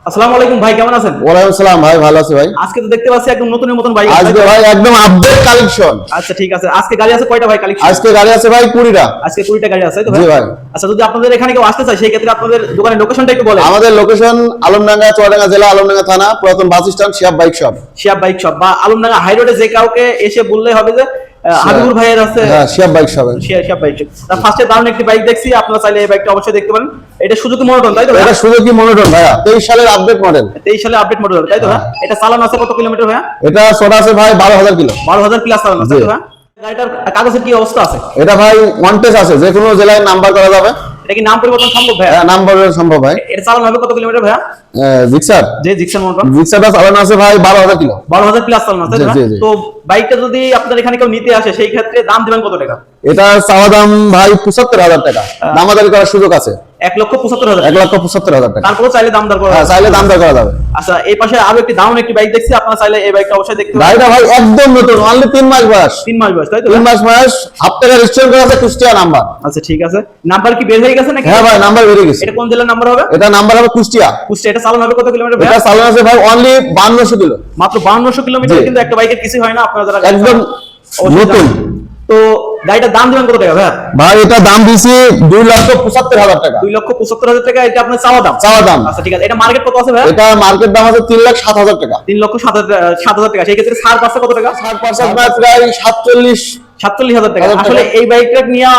আসসালামু আলাইকুম ভাই, কেমন আছেন? ওয়ালাইকুম আসসালাম ভাই, ভালো আছি ভাই। আজকে তো দেখতে পাচ্ছি একদম নতুনের মতন বাইক। আজকে ভাই একদম আপডেট কালেকশন। আচ্ছা ঠিক আছে, আজকে গাড়ি আছে কয়টা ভাই কালেকশন? আজকে গাড়ি আছে ভাই 20টা। আজকে 20টা গাড়ি আছে তো জি ভাই। আচ্ছা, যদি আপনাদের এখানে কেউ আসতে চায় সেই ক্ষেত্রে আপনাদের দোকানের লোকেশনটা একটু বলেন। আমাদের লোকেশন আলমডাঙ্গা, চুয়াডাঙ্গা জেলা, আলমডাঙ্গা থানা, পুরাতন bus stand, Shihab bike shop. Shihab bike shop বা আলমডাঙ্গা হাই রোডে যে কাউকে এসে বললেই হবে যে হাবিবুর ভাইয়ের আছে। হ্যাঁ, Shihab bike shop. Shihab bike shop. তার ফার্স্টে দারুণ একটি বাইক দেখছি, আপনারা চাইলে এই বাইকটা অবশ্যই দেখতে পারেন। এটা সুজুকি মনোটন, তাই তো? এটা সুজুকি মনোটন ভাইয়া, 23 সালের আপডেট মডেল। 23 সালে আপডেট মডেল, তাই তো? এটা চালানো আছে কত কিলোমিটার ভাইয়া? এটা ছোট আছে ভাই 12,000 কিলো। 12,000 প্লাস চালানো আছে, তাই তো? গাড়িটার কাগজের কি অবস্থা আছে? এটা ভাই ওয়ান টেস্ট আছে, যে কোনো জেলায় নাম্বার করা যাবে। এটা কি নাম পরিবর্তন সম্ভব ভাইয়া? হ্যাঁ, নাম্বার সম্ভব ভাই। এটা চালানো হবে কত কিলোমিটার ভাইয়া? জিক্সার, যে জিক্সার মনোটন জিক্সারটা চালানো আছে ভাই 12,000 কিলো। 12,000 প্লাস চালানো আছে, জি, জি। তো বাইকটা যদি আপনার এখানে কেউ নিতে আসে সেই ক্ষেত্রে দাম দিবেন কত টাকা? এটা চাওয়া দাম ভাই 75,000 টাকা, দামাদারি করার সুযোগ আছে। 1,75,000। 1,75,000 টাকা। তারপরে চাইলে দাম দর করা হ্যাঁ, চাইলে দাম দর করা যাবে। আচ্ছা, এই পাশে আরো একটি দারুণ একটি বাইক দেখছি, আপনারা চাইলে এই বাইকটা অবশ্যই দেখতে পারেন। গাড়িটা ভাই একদম নতুন, অনলি 3 মাস বয়স। 3 মাস বয়স, তাই তো? 3 মাস বয়স, হাফ টাকা রেজিস্ট্রেশন করা আছে, কুষ্টিয়া নাম্বার। আচ্ছা ঠিক আছে, নাম্বার কি বের হয়ে গেছে নাকি? হ্যাঁ ভাই, নাম্বার বেরিয়ে গেছে। এটা কোন জেলার নাম্বার হবে? এটা নাম্বার হবে কুষ্টিয়া। কুষ্টিয়া। এটা চালানো হবে কত কিলোমিটার এটা ভাইয়া? চালানো আছে ভাই অনলি 5200 কিলো। মাত্র 5200 কিলোমিটার, জি। কিন্তু একটা বাইকের কিছুই হয় না। আপনারা যারা একদম অবশ্যই নতুন। জানেন। তো গাড়িটার দাম দিবেন কত টাকা ভাইয়া? ভাই এটা দাম দিছি 2,75,000 টাকা। 2,75,000 টাকা এটা আপনার চাওয়া দাম। চাওয়া দাম। আচ্ছা ঠিক আছে, এটা মার্কেট কত আছে ভাইয়া? এটা মার্কেট দাম আছে 3,07,000 টাকা। 3,07,000 টাকা। সেই ক্ষেত্রে ছাড় পাচ্ছে কত টাকা? 60% প্রায় 47। 47,000 টাকা। 1,000 টাকা। আসলে এই বাইকটা নিয়ে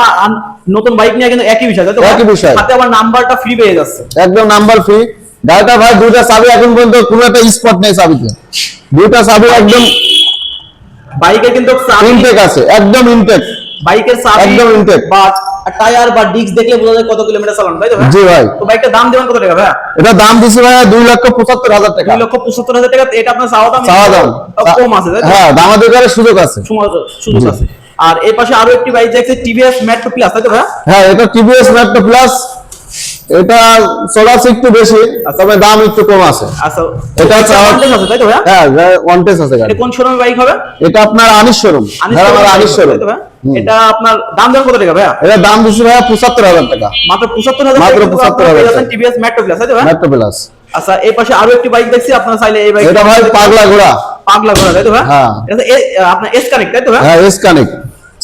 নতুন বাইক নিয়ে কিন্তু একই বিষয়, তাই তো? একই বিষয়। সাথে আবার নাম্বারটা ফ্রি পেয়ে যাচ্ছে। একদম নাম্বার ফ্রি। গাড়িটা ভাই দুইটা চাবি, এখন পর্যন্ত কোনো একটা স্পট নেই চাবিতে। দুইটা চাবি একদম বাইকে কিন্তু ইনটেক আছে, একদম ইনটেক। বাইকের চাবি একদম intake। বা টায়ার বা ডিস্ক দেখলে বোঝা যায় কত কিলোমিটার চালানো, তাই তো? জি ভাই। তো বাইকটার দাম দিবেন কত টাকা ভাইয়া? এটা দাম দিছি ভাই 2,75,000 টাকা। 2,75,000 টাকা। এটা আপনার চাওয়া দাম চাওয়া দাম কম আছে, তাই তো? হ্যাঁ, দামাদারি করার সুযোগ আছে। সুযোগ আছে। আর এই পাশে আরো একটি বাইক দেখছি, টিভিএস মেট্রো প্লাস, তাই তো ভাইয়া? হ্যাঁ, এটা টিভিএস মেট্রো প্লাস। এটা চলাচ্ছে একটু বেশি, তবে দাম একটু কম আছে। আচ্ছা, এটা ওয়ান্টেজ আছে, তাই তো ভাইয়া? হ্যাঁ, ওয়ান টেস্ট আছে গাড়ি। এটা কোন শোরুমের বাইক হবে? এটা আপনার আনিস শোরুম। আনিস শোরুম। তাই তো ভাইয়া? এটা আপনার দাম দেন কত টাকা ভাইয়া? এটা দাম দিছি ভাই 75,000 টাকা। মাত্র 75,000 মাত্র টাকা। 75,000 টাকা। টিভিএস মেট্রো প্লাস, তাই তো ভাইয়া? Metro plus. আচ্ছা, এই পাশে আরো একটি বাইক দেখছি, আপনারা চাইলে এই বাইক এটা ভাই পাগলা ঘোড়া। পাগলা ঘোড়া, তাই তো ভাইয়া? হ্যাঁ। এটা আপনার এস কানেক্ট, তাই তো ভাইয়া? হ্যাঁ, এস কানেক্ট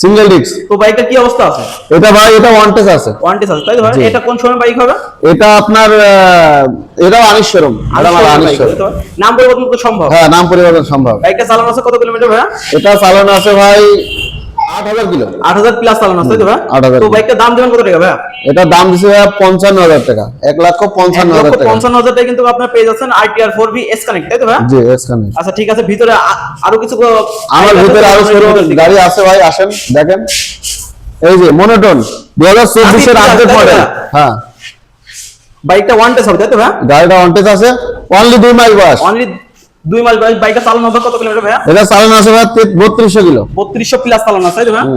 সিঙ্গেল ডিস্ক। তো বাইকটা কি অবস্থা আছে? এটা ভাই এটা ওয়ান টেস্ট আছে। ওয়ান্টেজ আছে, তাই তো ভাইয়া? জি। এটা কোন শোরুমের বাইক হবে? এটা আপনার এটাও আনিস শোরুম। এটা আমার আনিস বাইক, শোরুম। তাই তো? নাম পরিবর্তন তো সম্ভব। হ্যাঁ, নাম পরিবর্তন সম্ভব। বাইকটা চালানো আছে কত কিলোমিটার ভাইয়া? এটা চালানো আছে ভাই 8,000 কিলো। 8,000 প্লাস চালানো আছে, তাই তো ভাইয়া? 8,000 তো বাইকটার দাম দেবেন কত টাকা ভাইয়া? এটা দাম দিছে ভাই 55,000 টাকা। 1,55,000 টাকা। 1,55,000 টাকা কিন্তু আপনার পেয়ে যাচ্ছেন আরটিআর 4V এস কানেক্ট, তাই তো ভাইয়া? জি, এস কানেক্ট। আচ্ছা ঠিক আছে, ভিতরে আরো কিছু আমার ভিতরে আরো শোরুম গাড়ি আছে ভাই, আসেন দেখেন। এই যে মনোটন 2024 এর আপডেট মডেল। হ্যাঁ, বাইকটা ওয়ান টেস্ট হবে, তাই তো ভাইয়া? গাড়িটা ওয়ান টেস্ট আছে, অনলি 2 মাস বয়স। অনলি 2 মাস বয়স। বাইকটা চালানো হবে কত কিলোমিটার ভাইয়া? এটা চালানো আছে ভাই 3200 কিলো। 3200 প্লাস চালানো আছে, তাই তো ভাইয়া?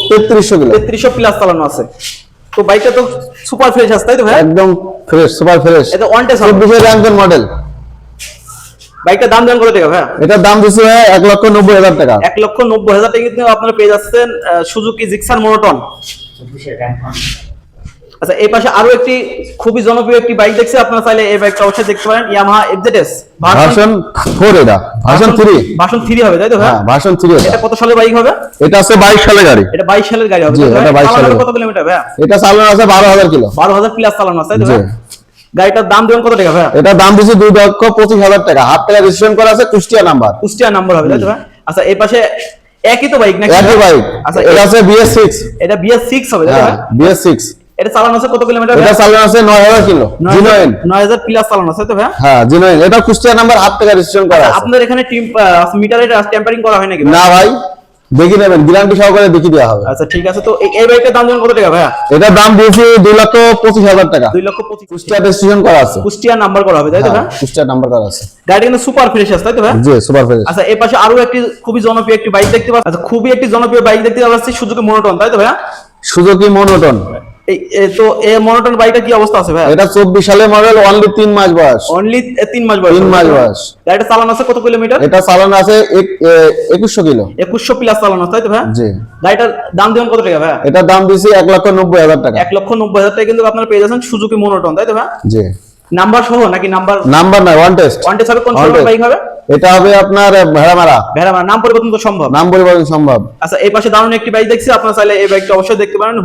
3300 কিলো। 3300 প্লাস চালানো আছে। তো বাইকটা তো সুপার ফ্রেশ আছে, তাই তো ভাইয়া? একদম ফ্রেশ, সুপার ফ্রেশ। এটা ওয়ান টেস্ট হবে। 24 এর র্যাঙ্কের মডেল। বাইকটার দাম দেবেন কত টাকা ভাইয়া? এটার দাম দিছে ভাই 1,90,000 টাকা। 1,90,000 টাকা কিন্তু আপনারা পেয়ে যাচ্ছেন সুজুকি জিক্সার মনোটন। আচ্ছা, এই পাশে আরো একটি খুবই জনপ্রিয় একটি বাইক দেখছি, আপনারা চাইলে এই বাইকটা অবশ্যই দেখতে পারেন। Yamaha FZS version 4। এটা ভার্সন 3। ভার্সন 3 হবে, তাই তো ভাইয়া? হ্যাঁ, ভার্সন 3 এটা কত সালের বাইক হবে? এটা আছে 22 সালের গাড়ি। এটা 22 সালের গাড়ি হবে, জি, তাই তো ভাইয়া? এটা 22 চালানো সালের। কত কিলোমিটার ভাইয়া? এটা চালানো আছে 12,000 কিলো। 12,000 প্লাস চালানো আছে, তাই তো জি। ভাইয়া? গাড়িটার দাম দেবেন কত টাকা ভাইয়া? এটা দাম দিছে 2,25,000 টাকা। হাফ টাকা রেজিস্ট্রেশন করা আছে, কুষ্টিয়া নাম্বার। কুষ্টিয়া নাম্বার হবে, তাই তো ভাইয়া? আচ্ছা, এই পাশে একই তো বাইক নাকি? একই বাইক। আচ্ছা, এটা আছে BS6। এটা BS6 হবে, তাই তো হ্যাঁ, ভাইয়া? BS6। এটা চালানো আছে কত কিলোমিটার এটা ভাইয়া? চালানো আছে 9,000 কিলো। জিনুইন। 9,000 প্লাস চালানো আছে, তাই তো ভাইয়া? হ্যাঁ, জিনুইন। এটা কুষ্টিয়া নাম্বার, হাফ টাকা রেজিস্ট্রেশন করা আছে। আপনাদের এখানে মিটারে টেম্পারিং করা হয় নাকি ভাইয়া? না ভাই, দেখি নেবেন, গ্যারান্টি সহকারে দেখি দেওয়া হবে। আচ্ছা ঠিক আছে, তো এই বাইকটার দাম দেবেন কত টাকা ভাইয়া? এটার দাম দিয়েছি 2,25,000 টাকা। 2,25,000। কুষ্টিয়া রেজিস্ট্রেশন করা আছে। কুষ্টিয়া নাম্বার করা হবে, তাই তো হ্যাঁ, ভাইয়া? কুষ্টিয়া নাম্বার করা আছে। গাড়ি কিন্তু সুপার ফ্রেশ আছে, তাই তো ভাইয়া? জি, সুপার ফ্রেশ। আচ্ছা, এই পাশে আরো একটি খুবই জনপ্রিয় একটি বাইক দেখতে পাচ্ছি। আচ্ছা, খুবই একটি জনপ্রিয় বাইক দেখতে পাচ্ছি, সুজুকি মনোটন, তাই তো ভাইয়া? Suzuki monotone. তো এই মনোটন বাইকটা কি অবস্থা আছে ভাইয়া? এটা 24 সালের মডেল, অনলি 3 মাস বয়স। অনলি 3 মাস বয়স। 3 মাস বয়স। গাড়িটা চালানো আছে কত কিলোমিটার? এটা চালানো আছে 2100 কিলো। 2100 প্লাস চালানো আছে, তাই তো ভাইয়া? জি। গাড়িটার দাম দেবেন কত টাকা ভাইয়া? এটার দাম দিয়েছি 1,90,000 টাকা। 1,90,000 টাকা কিন্তু আপনারা পেয়ে যাচ্ছেন সুজুকি মনোটন, তাই তো ভাইয়া? জি। নাম্বার সহ নাকি নাম্বার নাম্বার না, ওয়ান টেস্ট। ওয়ান টেস্ট হবে, কোন শোরুমের বাইক হবে? এটা হবে আপনার ভেড়ামারা। ভেড়ামারা। নাম পরিবর্তন তো সম্ভব? নাম পরিবর্তন সম্ভব। আচ্ছা, এই পাশে দারুণ একটি বাইক দেখছি, আপনারা চাইলে এই বাইকটা অবশ্যই দেখতে পারেন,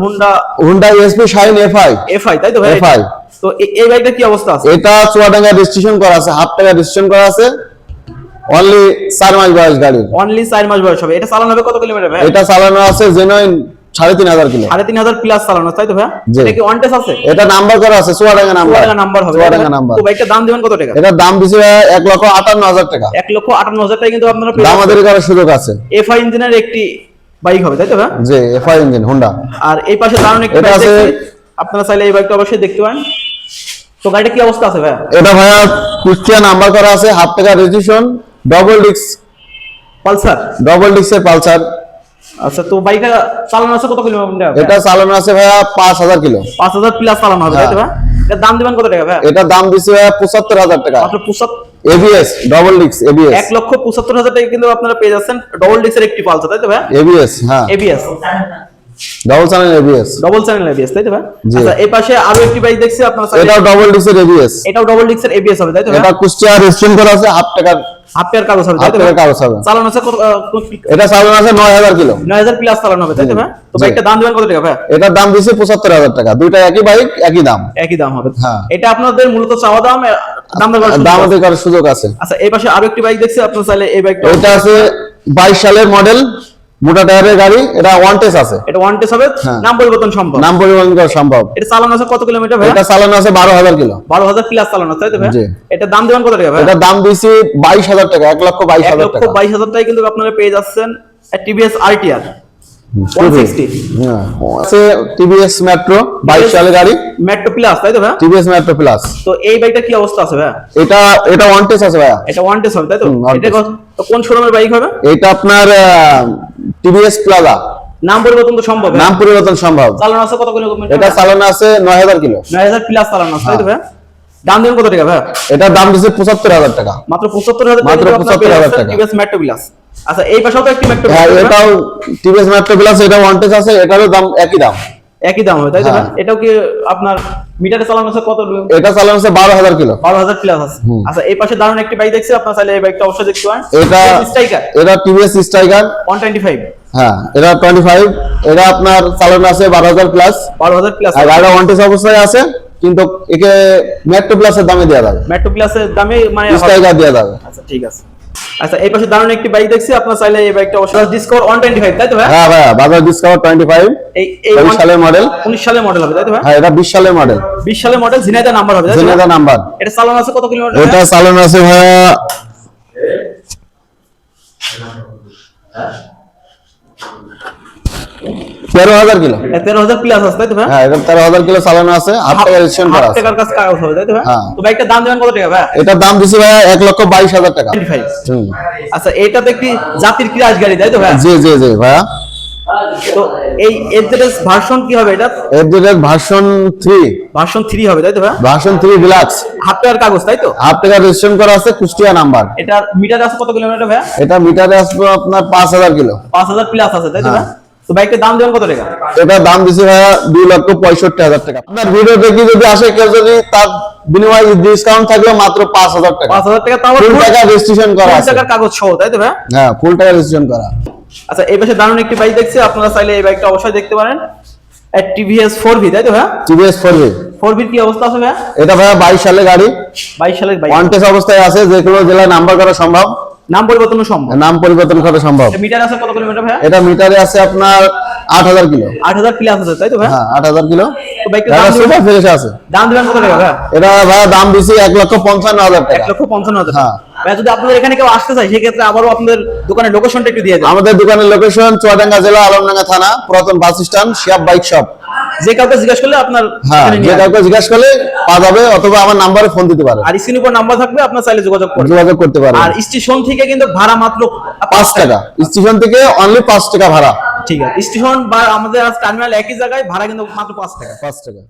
Honda SP shine FI. FI, তাই তো ভাই? এফআই। তো এই বাইকটার কি অবস্থা আছে? এটা চুয়াডাঙ্গা রেজিস্ট্রেশন করা আছে, হাফ টাকা রেজিস্ট্রেশন করা আছে, অনলি 4 মাস বয়স গাড়ি। অনলি 4 মাস বয়স হবে। এটা চালানো হবে কত কিলোমিটার ভাই? এটা চালানো আছে জেনুইন 3,500 কিলো। 3,500 প্লাস চালানো, তাই তো ভাই? জি। এটা কি ওয়ান টেস্ট আছে? এটা নাম্বার করা আছে, চুয়াডাঙ্গা নাম্বার। চুয়াডাঙ্গা নাম্বার হবে। চুয়াডাঙ্গা নাম্বার। তো বাইকটার দাম দিবেন কত টাকা? এটার দাম দিছে 1,58,000 টাকা। 1,58,000 টাকা কিন্তু আপনারা পেয়ে দামাদারি করার সুযোগ আছে। এফআই ইঞ্জিনের একটি বাইক হবে, তাই তো ভাই? জি, এফআই ইঞ্জিন হুন্ডা। আর এই পাশে দারুণ একটি এটা বাইক আছে, দেখছি, আপনারা চাইলে এই বাইকটা অবশ্যই দেখতে পারেন। তো গাড়িটা কি অবস্থা আছে ভাই? এটা ভাইয়া কুষ্টিয়া নাম্বার করা আছে, হাফ টাকা registration, double disc, Pulsar. Double ডিস্কের পালসার। আচ্ছা, তো বাইকটা চালানো আছে কত কিলোমিটার? এটা চালানো আছে ভাইয়া 5,000 কিলো। 5,000 প্লাস চালানো হবে, তাই তো ভাই? এর দাম দিবেন কত টাকা ভাই? এটার দাম দিছে ভাইয়া 75,000 টাকা। মাত্র 75। এবিএস ডবল ডিস্ক, এবিএস 1,75,000 টাকা কিন্তু আপনারা পেয়ে যাচ্ছেন ডবল ডিস্কের একটি পালসার, তাই তো ভাই? এবিএস। হ্যাঁ, ABS, double channel ABS. Double channel ABS, তাই তো ভাই? জি। আচ্ছা, এই পাশে আরো একটি বাইক দেখছি, আপনারা চাইলে এটাও ডবল ডিস্কের এবিএস। এটাও ডবল ডিস্কের এবিএস হবে, তাই তো ভাই? এটা কুষ্টিয়া রেজিস্ট্রেশন করা আছে, হাফ টাকার হাফ পেয়ার কাগজ হবে, তাই হাফ তো ভাই? টাকার কাগজ হবে। চালানো আছে কত? এটা চালানো আছে 9,000 কিলো। 9,000 প্লাস চালানো হবে, তাই তো ভাই? তো জি। বাইকটা দাম দিবেন কত টাকা ভাই? এটার দাম দিছে 75,000 টাকা। দুইটা একই বাইক, একই দাম। একই দাম হবে। হ্যাঁ। এটা আপনাদের মূলত চাওয়া দাম, দাম দর করার সুযোগ আছে। দামাদারি করার সুযোগ আছে। আচ্ছা, এই পাশে আরো একটি বাইক দেখছি, আপনারা চাইলে এই বাইকটা এটা আছে 22 সালের মডেল, মোটা টায়ারের গাড়ি। এটা ওয়ান টেস্ট আছে। এটা ওয়ান টেস্ট হবে, হ্যাঁ। নাম পরিবর্তন সম্ভব। নাম পরিবর্তন করা সম্ভব। এটা চালানো আছে কত কিলোমিটার ভাই? এটা চালানো আছে 12,000 কিলো। 12,000 প্লাস চালানো, তাই তো ভাই? জি। এটা দাম দিবেন কত টাকা ভাই? এটার দাম দিছি 22,000 টাকা। 1,22,000 টাকা। 1,22,000 টাকায় কিন্তু আপনারা পেয়ে যাচ্ছেন টিভিএস আরটিআর 160 হ্যাঁ, আছে টিভিএস মেট্রো 22 সালের গাড়ি, মেট্রো প্লাস, তাই তো ভাই? TVS metro plus. তো এই বাইকটা কি অবস্থা আছে ভাই? এটা ওয়ান টেস্ট আছে ভাইয়া। এটা ওয়ান টেস্ট হবে, তাই তো? one এটা test। তো কোন শোরুমের বাইক হবে? এটা আপনার টিভিএস প্লাজা। নাম পরিবর্তন তো সম্ভব? নাম পরিবর্তন সম্ভব। চালানো আছে কত কিলোমিটার? এটা চালানো আছে 9,000 কিলো। 9,000 প্লাস চালানো আছে, তাই তো ভাই? দাম দিবেন কত টাকা ভাই? এটার দাম দিছে 75,000 টাকা। মাত্র 75,000 টাকা। মাত্র 75,000 টাকা। TVS metro plus. আচ্ছা, এই পাশেও তো একটি মেট্রো হ্যাঁ, প্লাস। এটাও টিভিএস মেট্রো প্লাস। এটা ওয়ান টেস্ট আছে, এটারও দাম একই দাম। একই দাম হবে, তাই তো ভাই? হ্যাঁ। এটাও কি আপনার মিটারে চালানো আছে কত? এটা চালানো আছে 12,000 কিলো। 12,000 প্লাস আছে। আচ্ছা, এই পাশে দারুণ একটি বাইক দেখছি, আপনারা চাইলে এই বাইকটা অবশ্যই দেখতে পারেন। এটা স্ট্রাইকার এটা টিভিএস স্ট্রাইকার 125। হ্যাঁ, এটা 25। এটা আপনার চালানো আছে 12,000 প্লাস। 12,000 প্লাস। আর গাড়িটা ওয়ান টেস্ট অবস্থায় আছে, কিন্তু একে মেট্রো প্লাসের দামে দেওয়া যাবে। মেট্রো প্লাসের দামে মানে স্ট্রাইকার দেওয়া যাবে। আচ্ছা, ঠিক আছে। আচ্ছা, এই পাশে দারুণ একটি বাইক দেখছি, আপনারা চাইলে এই বাইকটা অবশ্যই ডিসকভার 125, তাই তো ভাই? হ্যাঁ ভাইয়া, বাজাজ ডিসকভার 25। এই 22 সালের মডেল। 19 সালের মডেল হবে, তাই তো ভাই? হ্যাঁ, এটা 20 সালের মডেল। 20 সালের মডেল, ঝিনাইদহ নাম্বার হবে, তাই তো ভাই? জেনেদা নাম্বার। এটা চালানো আছে কত কিলোমিটার? এটা চালানো আছে ভাইয়া 13,000 কিলো। 13,000 প্লাস আছে, তাই তো ভাই? হ্যাঁ, এটা 13,000 কিলো চালানো আছে, হাফ টাকা রেজিস্ট্রেশন করা হাফ আছে। টাকার কাছে কাগজ হবে, তাই তো ভাই? হ্যাঁ। তো বাইকটার দাম দিবেন কত টাকা ভাই? এটার দাম দিছি ভাইয়া 1,22,000 টাকা। 25। হুম। আচ্ছা, এটা তো একটি জাতির ক্রাশ গাড়ি, তাই তো ভাই? জি জি জি ভাইয়া। তো এই এফজেডএস ভার্সন কি হবে এটা? FZ version 3। ভার্সন 3 হবে, তাই তো ভাই? Version 3 deluxe. হাফ টাকার কাগজ, তাই তো? হাফ টাকা রেজিস্ট্রেশন করা আছে, কুষ্টিয়া নাম্বার। এটা মিটার আছে কত কিলোমিটার ভাই? এটা মিটারে আসবে আপনার 5,000 কিলো। 5,000 প্লাস আছে, তাই তো ভাই? হ্যাঁ। তো বাইকটার দাম দেবেন কত টাকা? এটার দাম দিছি ভাইয়া 2,65,000 টাকা। আপনার ভিডিও দেখি যদি আসে কেউ, যদি তার বিনিময়ে ডিসকাউন্ট থাকলে মাত্র 5,000 টাকা। 5,000 টাকা, তাও ফুল টাকা রেজিস্ট্রেশন করা ফুল আছে। টাকার কাগজ সহ, তাই তো ভাই? হ্যাঁ, ফুল টাকা রেজিস্ট্রেশন করা। আচ্ছা, এই পাশে দারুণ একটি বাইক দেখছি, আপনারা চাইলে এই বাইকটা অবশ্যই দেখতে পারেন। টিভিএস 4V, তাই তো ভাই? TVS 4V। 4V কি অবস্থা আছে ভাই? এটা ভাইয়া 22 সালের গাড়ি, 22 সালের বাইক। ওয়ান টেস্ট অবস্থায় আছে, যে কোনো জেলায় নাম্বার করা সম্ভব, নাম পরিবর্তন সম্ভব। নাম পরিবর্তন করা সম্ভব। মিটার আছে কত কিলোমিটার ভাই? এটা মিটারে আছে আপনার 8,000 কিলো। 8,000 প্লাস আছে, তাই তো ভাই? হ্যাঁ, 8,000 কিলো। তো বাইকটার গাড়িটা দাম সুপার ফ্রেশ আছে। দাম দিবেন কত টাকা ভাই? এটা ভাইয়া দাম দিছি 1,55,000 টাকা। 1,55,000 হ্যাঁ। ভাই, যদি আপনাদের এখানে কেউ আসতে চায়, সেক্ষেত্রে আবারও আপনাদের দোকানের লোকেশনটা একটু দিয়ে দেন। আমাদের দোকানের লোকেশন চুয়াডাঙ্গা জেলা, আলমডাঙ্গা থানা, পুরাতন bus stand, Shiyab bike shop. যে কাউকে জিজ্ঞাসা করলে আপনার হ্যাঁ, এখানে নিয়ে যে আসবে। কাউকে জিজ্ঞাসা করলে পাওয়া যাবে, অথবা আমার নাম্বারে ফোন দিতে পারে, আর স্ক্রিনের উপর নাম্বার থাকবে, আপনার চাইলে যোগাযোগ করবেন। যোগাযোগ করতে পারে। আর স্টেশন থেকে কিন্তু ভাড়া মাত্র 5 টাকা। স্টেশন থেকে অনলি 5 টাকা ভাড়া। ঠিক আছে, স্টেশন বা আমাদের টার্মিনাল একই জায়গায়, ভাড়া কিন্তু মাত্র 5 টাকা। 5 টাকা।